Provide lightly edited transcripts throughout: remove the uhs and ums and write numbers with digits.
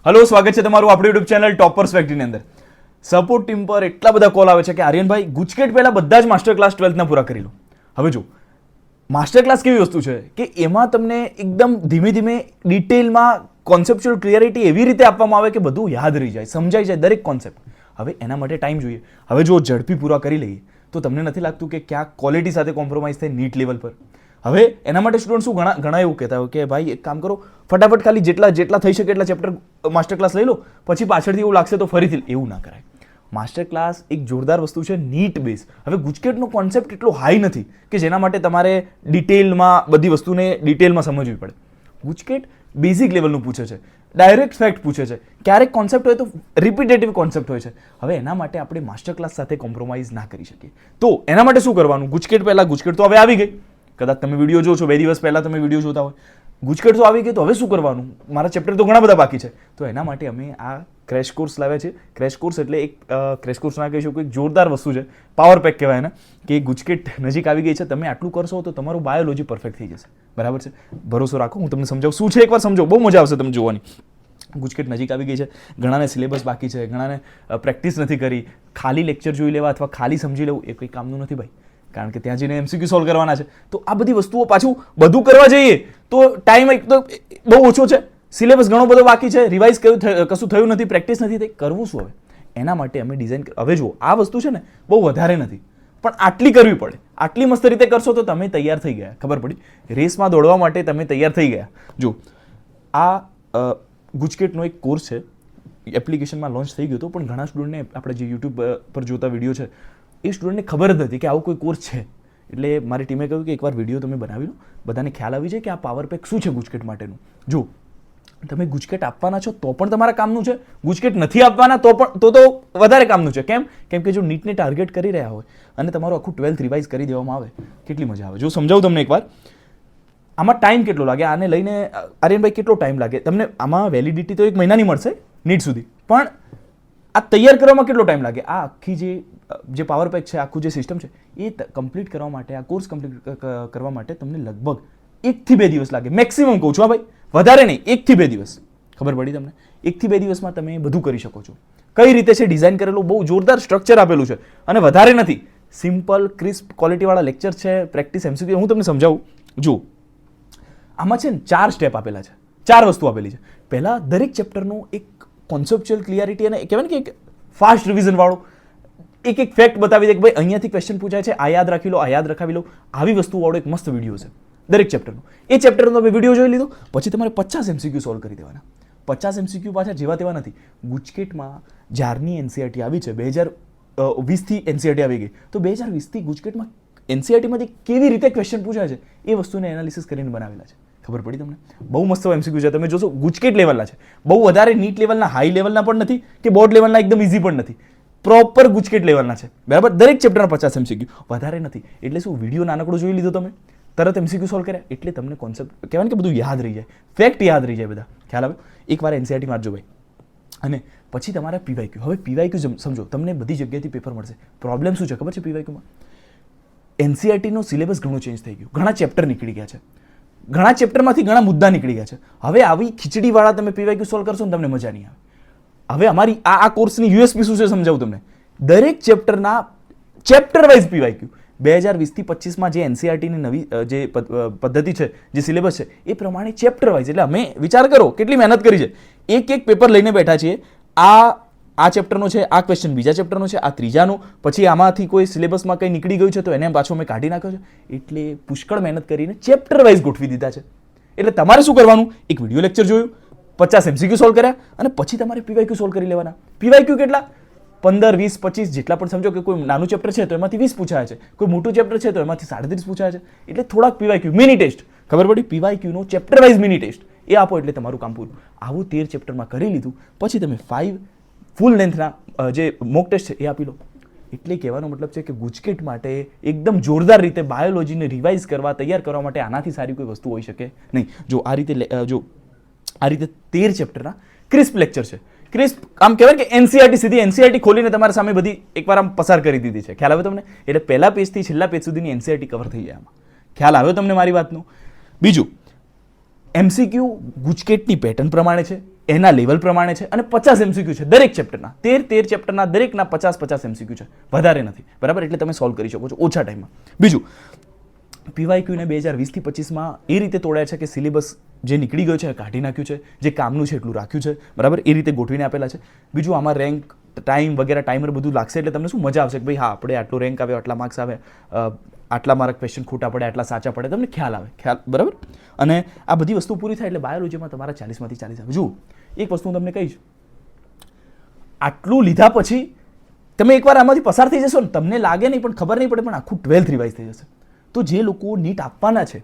Hello, સ્વાગત છે તમારું આપણી યુટ્યુબ ચેનલ ટોપ પર્સપેક્ટિવની અંદર. સપોર્ટ ટીમ પર એટલા બધા કોલ આવે છે કે આર્યનભાઈ ગુજકેટ પહેલા બધા જ માસ્ટર ક્લાસ 12ના પૂરા કરી લો. હવે જો માસ્ટર ક્લાસ કેવી વસ્તુ છે કે એમાં તમને એકદમ ધીમે ધીમે ડિટેલમાં કોન્સેપ્ચ્યુઅલ ક્લિયરિટી એવી રીતે આપવામાં આવે કે બધું યાદ રહી જાય, સમજાઈ જાય દરેક કોન્સેપ્ટ. હવે એના માટે ટાઈમ જોઈએ. હવે જો ઝડપી પૂરા કરી લઈએ તો તમને નથી લાગતું કે ક્યાંક ક્વોલિટી સાથે કોમ્પ્રોમાઇઝ થાય નીટ લેવલ પર? હવે એના માટે સ્ટુડન્ટ શું ઘણા એવું કહેતા હોય કે ભાઈ એક કામ કરો, ફટાફટ ખાલી જેટલા થઈ શકે એટલા ચેપ્ટર માસ્ટર ક્લાસ લઈ લો, પછી પાછળથી એવું લાગશે તો ફરીથી. એવું ના કરાય. માસ્ટર ક્લાસ એક જોરદાર વસ્તુ છે, નીટ બેઝ. હવે ગુજકેટનો કોન્સેપ્ટ એટલો હાઈ નથી કે જેના માટે તમારે ડિટેલમાં બધી વસ્તુને ડિટેલમાં સમજવી પડે. ગુજકેટ બેઝિક લેવલનું પૂછે છે, ડાયરેક્ટ ફેક્ટ પૂછે છે, ક્યારેક કોન્સેપ્ટ હોય તો રિપીટેટિવ કોન્સેપ્ટ હોય છે. હવે એના માટે આપણે માસ્ટર ક્લાસ સાથે કોમ્પ્રોમાઇઝ ના કરી શકીએ. તો એના માટે શું કરવાનું? ગુજકેટ તો હવે આવી ગઈ. કદાચ તમે વિડીયો જો છો, 2 દિવસ પહેલા તમે વિડીયો જોતા હોય, ગુજકેટ તો આવી ગઈ, તો હવે શું કરવાનું? મારા ચેપ્ટર તો ઘણા બધા બાકી છે. તો એના માટે અમે આ ક્રેશ કોર્સ લાવ્યા છે. ક્રેશ કોર્સ એટલે એક ક્રેશ કોર્સ ના કહી શકું, એક જોરદાર વસ્તુ છે, પાવર પેક કહેવાય એને, કે ગુજકેટ નજીક આવી ગઈ છે. તમે આટલું કરશો તો તમારું બાયોલોજી પરફેક્ટ થઈ જશે. બરાબર છે? ભરોસો રાખો, હું તમને સમજાવું શું છે, એકવાર સમજો, બહુ મજા આવશે તમને જોવાની. ગુજકેટ નજીક આવી ગઈ છે, ઘણાને સિલેબસ બાકી છે, ઘણાને પ્રેક્ટિસ નથી કરી, ખાલી લેક્ચર જોઈ લેવા અથવા ખાલી સમજી લેવું એ કંઈ કામનું નથી ભાઈ. કારણ કે ત્યાં જઈને MCQ સોલ્વ કરવાના છે. તો આ બધી વસ્તુઓ પાછું બધું કરવા જઈએ તો ટાઈમ એક તો બહુ ઓછો છે, સિલેબસ ઘણો બધો બાકી છે, રિવાઇઝ કશું થયું નથી, પ્રેક્ટિસ નથી થઈ, કરવું શું હવે? એના માટે અમે ડિઝાઇન. હવે જુઓ, આ વસ્તુ છે ને બહુ વધારે નથી, પણ આટલી કરવી પડે. આટલી મસ્ત રીતે કરશો તો તમે તૈયાર થઈ ગયા, ખબર પડી, રેસમાં દોડવા માટે તમે તૈયાર થઈ ગયા. જો આ ગુજકેટનો એક કોર્સ છે, એપ્લિકેશનમાં લોન્ચ થઈ ગયો હતો, પણ ઘણા સ્ટુડન્ટને આપણે જે યુટ્યુબ પર જોતા વિડીયો છે એ સ્ટુડન્ટને ખબર જ નથી કે આવું કોઈ કોર્સ છે. એટલે મારી ટીમે કહ્યું કે એકવાર વિડીયો તમે બનાવી લો, બધાને ખ્યાલ આવી જાય કે આ પાવર પેક શું છે ગુજકેટ માટેનું. જો તમે ગુજકેટ આપવાના છો તો પણ તમારા કામનું છે, ગુજકેટ નથી આપવાના તો વધારે કામનું છે. કેમ કે જો નીટને ટાર્ગેટ કરી રહ્યા હોય અને તમારું આખું 12th રિવાઇઝ કરી દેવામાં આવે, કેટલી મજા આવે. જો સમજાવું તમને એકવાર, આમાં ટાઈમ કેટલો લાગે આને લઈને? આર્યનભાઈ કેટલો ટાઈમ લાગે તમને? આમાં વેલિડિટી તો 1 મહિનાની મળશે નીટ સુધી, પણ આ તૈયાર કરવામાં કેટલો ટાઈમ લાગે? આ આખી જે પાવર પેક છે, આખું જે સિસ્ટમ છે એ કમ્પ્લીટ કરવા માટે, આ કોર્સ કમ્પ્લીટ કરવા માટે તમને લગભગ 1 થી 2 દિવસ લાગે. મેક્સિમમ કહું છું, હા ભાઈ, વધારે નહીં, 1 થી 2 દિવસ. ખબર પડી તમને? 1 થી 2 દિવસમાં તમે બધું કરી શકો છો. કઈ રીતે છે ડિઝાઇન કરેલું, બહુ જોરદાર સ્ટ્રક્ચર આપેલું છે, અને વધારે નથી, સિમ્પલ ક્રિસ્પ ક્વોલિટીવાળા લેક્ચર છે, પ્રેક્ટિસ MCQ. હું તમને સમજાવું. જો આમાં છે ને 4 સ્ટેપ આપેલા છે, 4 વસ્તુ આપેલી છે. પહેલા દરેક ચેપ્ટરનું એક કોન્સેપ્ચ્યુઅલ ક્લિયરિટી અને કહેવાય ને કે એક ફાસ્ટ રિવિઝન વાળું એક ફેક્ટ બતાવી દે કે ભાઈ અહીંયાથી ક્વેશ્ચન પૂછાય છે, આ યાદ રાખી લો, આ યાદ રખાવી લો. આવી વસ્તુ વાળો એક મસ્ત વિડીયો છે દરેક ચેપ્ટરનો. એ ચેપ્ટરનો તમે વિડીયો જોઈ લીધો, પછી તમારે 50 MCQ સોલ્વ કરી દેવાના. 50 MCQ પાછા જેવા તેવા નથી. ગુજકેટમાં જ્યારની NCERT આવી છે, 2020થી NCERT આવી ગઈ, તો 2020થી ગુજકેટમાં NCERTમાંથી કેવી રીતે ક્વેશ્ચન પૂછાય છે એ વસ્તુને એનાલિસિસ કરીને બનાવેલા છે. ખબર પડી તમને? બહુ મસ્ત MCQ છે, તમે જોશો. ગુજકેટ લેવલના છે, બહુ વધારે નીટ લેવલના, હાઈ લેવલના પણ નથી કે બોર્ડ લેવલના એકદમ ઇઝી પણ નથી, પ્રોપર ગુજકેટ લેવલના છે. બરાબર? દરેક ચેપ્ટરના 50 MCQ, વધારે નથી. એટલે શું, વિડીયો નાનકડો જોઈ લીધો તમે, તરત MCQ સોલ્વ કર્યા, એટલે તમને કોન્સેપ્ટ કહેવાય કે બધું યાદ રહી જાય, ફેક્ટ યાદ રહી જાય બધા. ખ્યાલ આવે? એકવાર NCERT વાંચજો ભાઈ, અને પછી તમારા PYQ. હવે PYQ સમજો, તમને બધી જગ્યાએથી પેપર મળશે. પ્રોબ્લેમ શું છે ખબર છે PYQમાં? NCERTનો સિલેબસ ઘણો ચેન્જ થઈ ગયો, ઘણા ચેપ્ટર નીકળી ગયા છે, ઘણા ચેપ્ટરમાંથી ઘણા મુદ્દા નીકળી ગયા છે. હવે આવી ખીચડીવાળા તમે PYQ સોલ્વ કરશો ને તમને મજા નહીં આવે. હવે અમારી આ કોર્સની USP શું છે સમજાવું તમને. દરેક ચેપ્ટરના ચેપ્ટર વાઇઝ PYQ. 2020થી 25માં જે NCERTની નવી જે પદ્ધતિ છે, જે સિલેબસ છે, એ પ્રમાણે ચેપ્ટર વાઇઝ. એટલે અમે વિચાર કરો કેટલી મહેનત કરી છે, એક પેપર લઈને બેઠા છીએ. આ ચેપ્ટરનો છે, આ ક્વેશ્ચન બીજા ચેપ્ટરનો છે, આ ત્રીજાનો, પછી આમાંથી કોઈ સિલેબસમાં કંઈ નીકળી ગયું છે તો એને પાછું અમે કાઢી નાખ્યો છે. એટલે પુષ્કળ મહેનત કરીને ચેપ્ટર વાઇઝ ગોઠવી દીધા છે. એટલે તમારે શું કરવાનું? એક વિડીયો લેક્ચર જોયું, 50 MCQ સોલ્વ કર્યા, અને પછી તમારે PYQ સોલ્વ કરી લેવાના. PYQ કેટલા? 15, 20, 25 જેટલા પણ. સમજો કે કોઈ નાનું ચેપ્ટર છે તો એમાંથી 20 પૂછાય છે, કોઈ મોટું ચેપ્ટર છે તો એમાંથી 37 પૂછાય છે. એટલે થોડાક PYQ મિની ટેસ્ટ. ખબર પડી? PYQનો ચેપ્ટર વાઇઝ મિની ટેસ્ટ એ આપો એટલે તમારું કામ પૂરું. આવું 13 ચેપ્ટરમાં કરી લીધું, પછી તમે 5 ફૂલ લેન્થના જે મોક ટેસ્ટ છે એ આપી લો. એટલે કહેવાનો મતલબ છે કે ગુજકેટ માટે એકદમ જોરદાર રીતે બાયોલોજીને રિવાઇઝ કરવા, તૈયાર કરવા માટે આનાથી સારી કોઈ વસ્તુ હોઈ શકે નહીં. જો આ રીતે 13 ચેપ્ટરના ક્રિસ્પ લેક્ચર છે. ક્રિસ્પ આમ કહેવાય કે સીધી NCERT ખોલીને તમારા સામે બધી એકવાર આમ પસાર કરી દીધી છે. ખ્યાલ આવે તમને? એટલે પહેલા પેજથી છેલ્લા પેજ સુધીની NCERT કવર થઈ જાય આમાં. ખ્યાલ આવ્યો તમને મારી વાતનો? બીજું, MCQ ગુજકેટની પેટર્ન પ્રમાણે છે, એના લેવલ પ્રમાણે છે અને 50 MCQ છે દરેક ચેપ્ટરના. 13 ચેપ્ટરના દરેકના 50 MCQ છે, વધારે નથી, બરાબર? એટલે તમે સોલ્વ કરી શકો છો ઓછા ટાઈમમાં. બીજું, PYQ ને 2020 થી 25માં એ રીતે તોડ્યા છે કે સિલેબસ જે નીકળી ગયો છે કાઢી નાખ્યું છે, જે કામનું છે એટલું રાખ્યું છે, બરાબર? એ રીતે ગોઠવીને આપેલા છે. બીજું, આમાં રેન્ક, ટાઈમ વગેરે, ટાઈમર બધું લાગશે એટલે તમને શું મજા આવશે કે ભાઈ હા, આપણે આટલો રેન્ક આવ્યો, આટલા માર્ક્સ આવે, આટલા મારા ક્વેશ્ચન ખોટા પડે, આટલા સાચા પડે, તમને ખ્યાલ આવે, બરાબર? અને આ બધી વસ્તુ પૂરી થાય એટલે બાયોલોજીમાં તમારા 40માંથી 40 આવે. જુઓ, એક વસ્તુ હું તમને કહીશ, આટલું લીધા પછી તમે એકવાર આમાંથી પસાર થઈ જશો ને, તમને લાગે નહીં પણ ખબર નહીં પડે પણ આખું 12th રિવાઇઝ થઈ જશે. તો જે લોકો નીટ આપવાના છે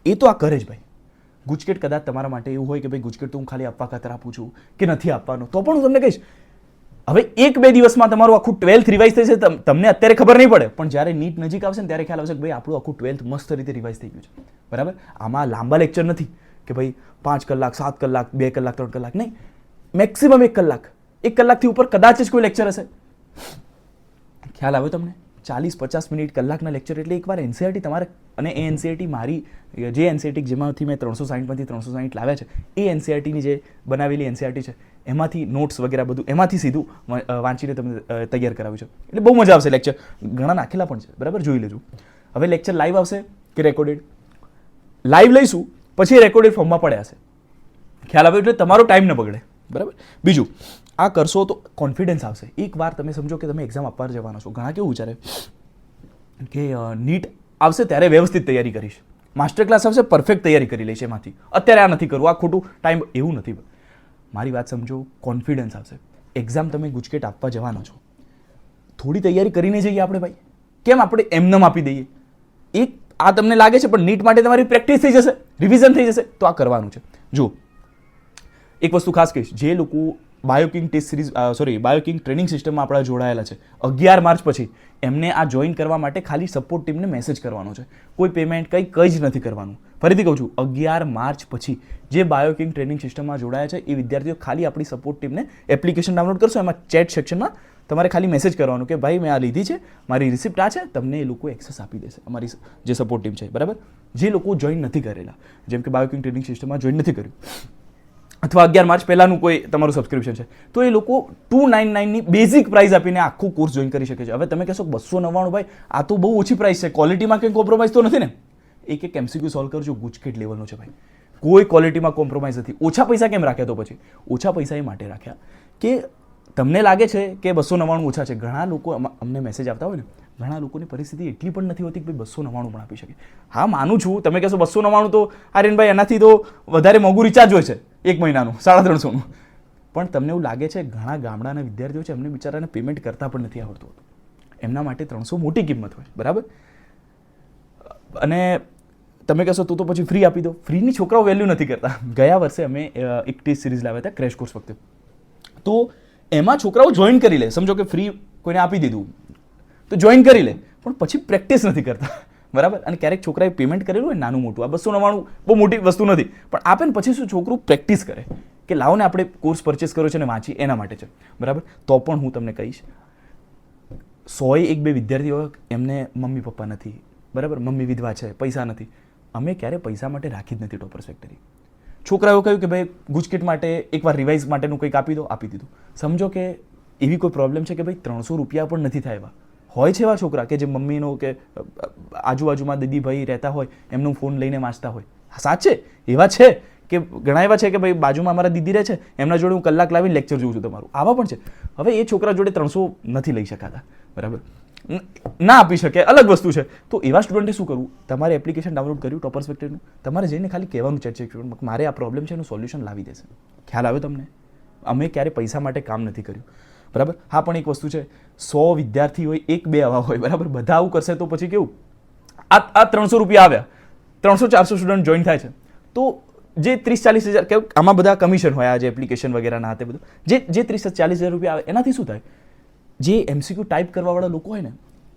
એ તો આ કરે જ ભાઈ. ગુજકેટ કદાચ તમારા માટે એવું હોય કે ભાઈ ગુજકેટ તો હું ખાલી આપવા ખાતર આપું છું કે નથી આપવાનો, તો પણ હું તમને કહીશ, હવે 1-2 દિવસમાં તમારું આખું 12th રિવાઇઝ થઈ જશે. તમને અત્યારે ખબર નહીં પડે પણ જ્યારે નીટ નજીક આવશે ને ત્યારે ખ્યાલ આવશે કે ભાઈ આપણું આખું 12th મસ્ત રીતે રિવાઇઝ થઈ ગયું છે, બરાબર? આમાં લાંબા લેક્ચર નથી કે ભાઈ 5 કલાક, 7 કલાક, 2 કલાક, 3 કલાક, નહીં, મેક્સિમમ 1 કલાક, 1 કલાકથી ઉપર કદાચ જ કોઈ લેક્ચર હશે. ખ્યાલ આવ્યો તમને? 40-50 મિનિટ કલાકના લેક્ચર એટલે એકવાર NCERT તમારે, અને એ NCERT મારી જે NCERT જેમાંથી મેં 360માંથી 360 લાવ્યા છે, એ NCERTની જે બનાવેલી NCERT છે એમાંથી નોટ્સ વગેરે બધું એમાંથી સીધું વાંચીને તમને તૈયાર કરાવ્યું છે. એટલે બહુ મજા આવશે. લેક્ચર ઘણા નાખેલા પણ છે, બરાબર? જોઈ લેજો. હવે લેક્ચર લાઈવ આવશે કે રેકોર્ડેડ? લાઈવ લઈશું, પછી રેકોર્ડેડ ફોર્મમાં પડ્યા હશે. ખ્યાલ આવ્યો? એટલે તમારો ટાઈમ ન બગડે, બરાબર? બીજું, આ કરશો તો કોન્ફિડન્સ આવશે. એકવાર તમે સમજો કે તમે એક્ઝામ આપવા જવાના છો. ઘણા કેવું વિચારે કે નીટ આવશે ત્યારે વ્યવસ્થિત તૈયારી કરીશ, માસ્ટર ક્લાસ આવશે પરફેક્ટ તૈયારી કરી લઈશ એમાંથી, અત્યારે આ નથી કરવું, આ ખોટું ટાઈમ. એવું નથી. મારી વાત સમજો, કોન્ફિડન્સ આવશે. એક્ઝામ તમે ગુજકેટ આપવા જવાના છો, થોડી તૈયારી કરીને જઈએ આપણે ભાઈ. કેમ આપણે એમનેમ આપી દઈએ? એક આ તમને લાગે છે પણ નીટ માટે તમારી પ્રેક્ટિસ થઈ જશે, રિવિઝન થઈ જશે, તો આ કરવાનું છે. જુઓ, એક વસ્તુ ખાસ કહીશ, જે લોકો બાયોકિંગ ટેસ્ટ સિરીઝ બાયોકિંગ ટ્રેનિંગ સિસ્ટમમાં આપણા જોડાયેલા છે, 11 માર્ચ પછી એમને આ જોઈન કરવા માટે ખાલી સપોર્ટ ટીમને મેસેજ કરવાનો છે. કોઈ પેમેન્ટ કંઈ જ નથી કરવાનું. ફરીથી કહું છું, 11 માર્ચ પછી જે બાયોકિંગ ટ્રેનિંગ સિસ્ટમમાં જોડાયા છે એ વિદ્યાર્થીઓ ખાલી આપણી સપોર્ટ ટીમને એપ્લિકેશન ડાઉનલોડ કરશો, એમાં ચેટ સેક્શનમાં તમારે ખાલી મેસેજ કરવાનો કે ભાઈ મેં આ લીધી છે, મારી રિસિપ્ટ આ છે, તમને એ લોકો એક્સેસ આપી દેશે, અમારી જે સપોર્ટ ટીમ છે, બરાબર? જે લોકો જોઈન નથી કરેલા, જેમ કે બાયોકિંગ ટ્રેનિંગ સિસ્ટમમાં જોઈન નથી કર્યું, અથવા 11 માર્ચ પહેલાંનું કોઈ તમારું સબસ્ક્રિપ્શન છે, તો એ લોકો 299ની બેઝિક પ્રાઇસ આપીને આખું કોર્સ જોઈન કરી શકે છે. હવે તમે કહેશો 299 ભાઈ આ તો બહુ ઓછી પ્રાઇસ છે, ક્વોલિટીમાં કંઈ કોમ્પ્રોમાઇઝ તો નથી ને? એક MCQ સોલ્વ કરજો, ગુજકેટ લેવલનો છે ભાઈ, કોઈ ક્વોલિટીમાં કોમ્પ્રોમાઇઝ નથી. ઓછા પૈસા કેમ રાખ્યા? તો પછી ઓછા પૈસા એ માટે રાખ્યા કે તમને લાગે છે કે 299 ઓછા છે. ઘણા લોકો અમને મેસેજ આવતા હોય ને, ઘણા લોકોની પરિસ્થિતિ એટલી પણ નથી હોતી કે ભાઈ 299 પણ આપી શકે. હા, માનું છું, તમે કહેશો 299 તો આર્યનભાઈ એનાથી તો વધારે મોંઘું રિચાર્જ હોય છે, 1 મહિનાનું 350નું. પણ તમને એવું લાગે છે ઘણા ગામડાના વિદ્યાર્થીઓ છે, એમને બિચારાને પેમેન્ટ કરતા પણ નથી આવડતું હતું, એમના માટે 300 મોટી કિંમત હોય, બરાબર? અને તમે કહેશો તો પછી ફ્રી આપી દો. ફ્રીની છોકરાઓ વેલ્યુ નથી કરતા. ગયા વર્ષે અમે એક ટેસ્ટ સિરીઝ લાવ્યા હતા ક્રેશ કોર્સ વખતે, તો એમાં છોકરાઓ જોઈન કરી લે. સમજો કે ફ્રી કોઈને આપી દીધું તો જોઈન કરી લે, પણ પછી પ્રેક્ટિસ નથી કરતા, બરાબર? અને ક્યારેક છોકરાએ પેમેન્ટ કરેલું હોય નાનું મોટું, આ 299 બહુ મોટી વસ્તુ નથી, પણ આપે ને પછી શું છોકરું પ્રેક્ટિસ કરે કે લાવો ને આપણે કોર્સ પરચેસ કર્યો છે ને વાંચી, એના માટે છે, બરાબર? તો પણ હું તમને કહીશ, 101-2 વિદ્યાર્થીઓ એમને મમ્મી પપ્પા નથી, બરાબર? મમ્મી વિધવા છે, પૈસા નથી. અમે ક્યારે પૈસા માટે રાખી જ નથી ટોપર્સ ફેક્ટરી. છોકરાઓ કહ્યું કે ભાઈ ગુજકેટ માટે એકવાર રિવાઇઝ માટેનું કંઈક આપી દો, આપી દીધું. સમજો કે એવી કોઈ પ્રોબ્લેમ છે કે ભાઈ 300 રૂપિયા પણ નથી થાય એવા હોય છે, એવા છોકરા કે જે મમ્મીનો કે આજુબાજુમાં દીદી ભાઈ રહેતા હોય એમનો ફોન લઈને વાંચતા હોય. સાચે એવા છે કે ઘણા એવા છે કે ભાઈ બાજુમાં અમારા દીદી રહે છે, એમના જોડે હું કલાક લાવીને લેક્ચર જોઉં છું તમારું, આવા પણ છે. હવે એ છોકરા જોડે 300 નથી લઈ શકાતા, બરાબર? ના આપી શકે, અલગ વસ્તુ છે. તો એવા સ્ટુડન્ટે શું કરવું? તમારે એપ્લિકેશન ડાઉનલોડ કર્યું ટોપર્સ ફેક્ટરીનું, તમારે જઈને ખાલી કહેવાનું છે મારે આ પ્રોબ્લેમ છે, એનું સોલ્યુશન લાવી દેશે. ખ્યાલ આવ્યો તમને? અમે ક્યારે પૈસા માટે કામ નથી કર્યું, બરાબર? હા, પણ એક વસ્તુ છે, 100 વિદ્યાર્થી હોય, 1-2 આવા હોય, બરાબર? બધા આવું કરશે તો પછી કેવું? આ 300 રૂપિયા આવ્યા, 300-400 સ્ટુડન્ટ જોઈન થાય છે, તો જે 30-40 હજાર કે આમાં બધા કમિશન હોય, આ જે એપ્લિકેશન વગેરેના હાથે બધું જે 30-40 હજાર રૂપિયા આવે, એનાથી શું થાય? જે MCQ ટાઈપ કરવાવાળા લોકો હોય ને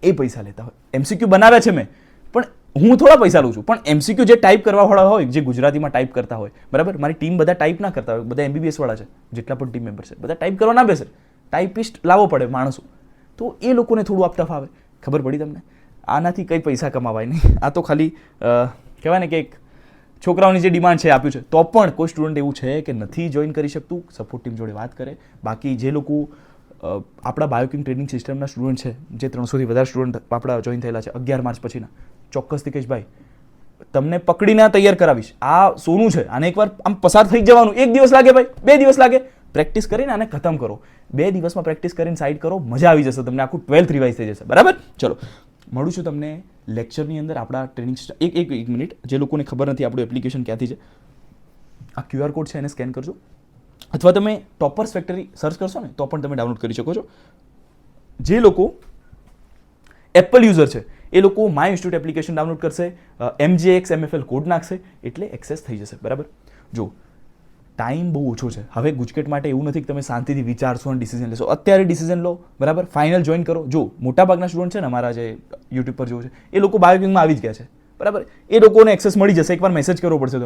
એ પૈસા લેતા હોય. MCQ બનાવ્યા છે મેં, પણ હું થોડા પૈસા લઉં છું, પણ MCQ જે ટાઈપ કરવાવાળા હોય, જે ગુજરાતીમાં ટાઈપ કરતા હોય, બરાબર? મારી ટીમ બધા ટાઈપ ના કરતા હોય, બધા MBBS વાળા છે, જેટલા પણ ટીમ મેમ્બર છે બધા ટાઈપ કરવા ના બેસે, ટાઈપિસ્ટ લાવવો પડે માણસો, તો એ લોકોને થોડું આપતા ફાવે. ખબર પડી તમને? આનાથી કંઈ પૈસા કમાવાય નહીં. આ તો ખાલી કહેવાય ને કે એક છોકરાઓની જે ડિમાન્ડ છે આપ્યું છે, તો પણ કોઈ સ્ટુડન્ટ એવું છે કે નથી જોઈન કરી શકતું, સપોર્ટ ટીમ જોડે વાત કરે. બાકી જે લોકો આપણા બાયોકિંગ ટ્રેનિંગ સિસ્ટમના સ્ટુડન્ટ છે, જે 300થી વધારે સ્ટુડન્ટ આપણા જોઈન થયેલા છે 11 માર્ચ પછીના, ચોક્કસથી કહીશ ભાઈ તમને પકડીને તૈયાર કરાવીશ. આ સોનું છે, આને એકવાર આમ પસાર થઈ જવાનું. 1 દિવસ લાગે ભાઈ, 2 દિવસ લાગે, પ્રેક્ટિસ કરીને આને ખતમ કરો. 2 દિવસમાં પ્રેક્ટિસ કરીને સાઈડ કરો, મજા આવી જશે તમને, આખું 12th રિવાઇઝ થઈ જશે. બરાબર, ચલો મળું છું તમને લેક્ચરની અંદર. આપણા ટ્રેનિંગ એક મિનિટ, જે લોકોને ખબર નથી આપણું એપ્લિકેશન ક્યાંથી છે, આ QR કોડ છે એને સ્કેન કરજો, અથવા તમે ટોપર્સ ફેક્ટરી સર્ચ કરશો ને તો પણ તમે ડાઉનલોડ કરી શકો છો. જે લોકો એપલ યુઝર છે એ લોકો માય ઇન્સ્ટિટ્યૂટ એપ્લિકેશન ડાઉનલોડ કરશે, MJX MFL કોડ નાખશે એટલે એક્સેસ થઈ જશે. બરાબર, જો ટાઈમ બહુ ઓછો છે હવે ગુજકેટ માટે. એવું નથી કે તમે શાંતિથી વિચારશો અને ડિસિઝન લેશો. અત્યારે ડિસિઝન લો, બરાબર, ફાઇનલ જોઈન કરો. જો મોટાભાગના સ્ટુડન્ટ છે ને અમારા જે યુટ્યુબ પર જોવું છે એ લોકો બાયોકિંગમાં આવી જ ગયા છે. બરાબર, એ લોકોને એક્સેસ મળી જશે. એકવાર મેસેજ કરવો પડશે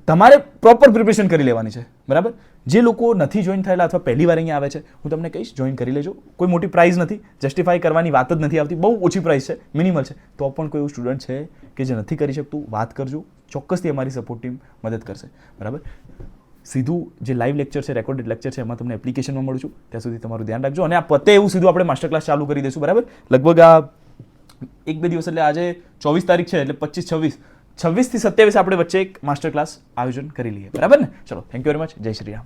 તમારે પ્રોપર પ્રિપરેશન કરી લેવાની છે. બરાબર, જે લોકો નથી જોઈન થયેલા અથવા પહેલી વાર અહીંયા આવે છે, હું તમને કહીશ જોઈન કરી લેજો. કોઈ મોટી પ્રાઇઝ નથી, જસ્ટિફાઈ કરવાની વાત જ નથી આવતી, બહુ ઓછી પ્રાઇસ છે, મિનિમલ છે. તો પણ કોઈ એવું સ્ટુડન્ટ છે કે જે નથી કરી શકતું, વાત કરજો, ચોક્કસથી અમારી સપોર્ટ ટીમ મદદ કરશે. બરાબર, સીધું જે લાઈવ લેક્ચર છે, રેકોર્ડેડ લેક્ચર છે, એમાં તમને એપ્લિકેશનમાં મળું છું. ત્યાં સુધી તમારું ધ્યાન રાખજો. અને આ પતે એવું સીધું આપણે માસ્ટર ક્લાસ ચાલુ કરી દઈશું. બરાબર, લગભગ આ 1-2 દિવસ, એટલે આજે 24 તારીખ છે, એટલે 26 થી 27 આપણે વચ્ચે એક માસ્ટર ક્લાસ આયોજન કરી લઈએ. બરાબર ને, ચલો, થેન્ક યુ વેરી મચ. જય શ્રી રામ.